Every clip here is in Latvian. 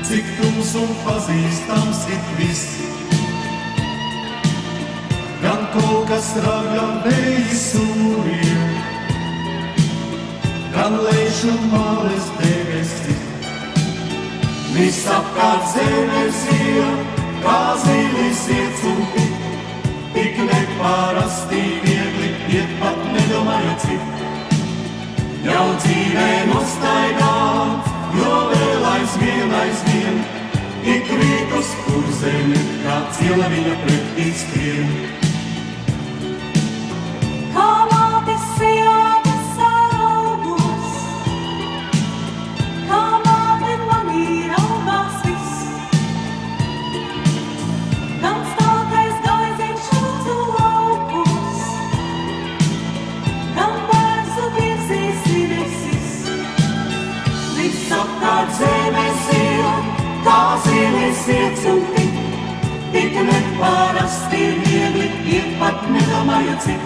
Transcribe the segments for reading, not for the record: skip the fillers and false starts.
cik tums un pazīstams it viss. Gan kaut kas ragā vēji sūriem, gan lejušu māles debesi. Visapkārt zeme zila, kā zilis iet un tik nepārasti viegli iet pat nedomājot cik. Jau dzīvē nostaigāt, jo vēl aizvien, ik rīt uz kurzemi, kā ciela viņa pretī skrien. Kā mātes sijāta saraugus, kā māte manī raugās viss. Gan stātais gaiziņš lūdzu laukus, gan bērzu virzīs debesis. Visapkārt zeme zila, kā zilis iet un tik nepārasti viegli iet pat nedomājot cik.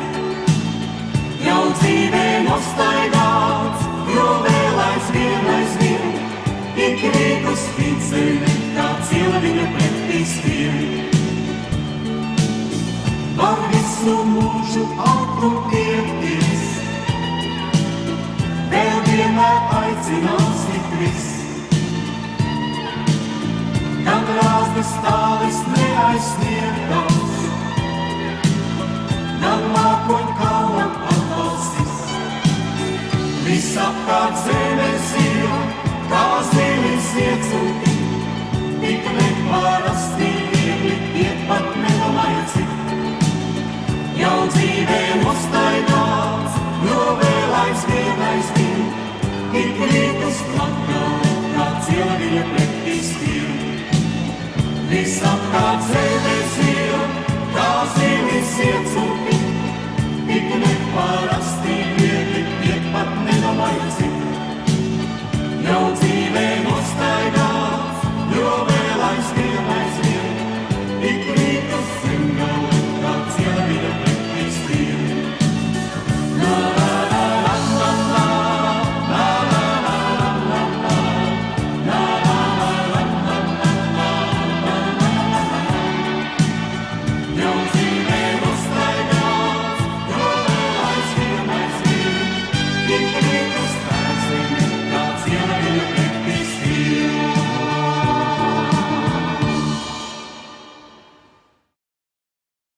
Jau dzīvē nostaigāts, jo vēl aizvien, ik rīt uz pīdzemi, kā ciela viņa pretī skrien. Var visu mūžu aug un tiekties, vēl vienmēr aicinās ik viss. Gan rāzdas tālis neaizsniegtās, gan mākoņu kalna atbalstis. Visapkārt zeme zila, kā zilis iet un tik nepārasti viegli iet pat nedomājot cik. Jau dzīvē nostaigāts, jo vēl aizvien, ik rīt uz platgālu, kā ciela viņa pretī skrien. Visapkārt zeme zila, kā zilis iet un tik nepārasti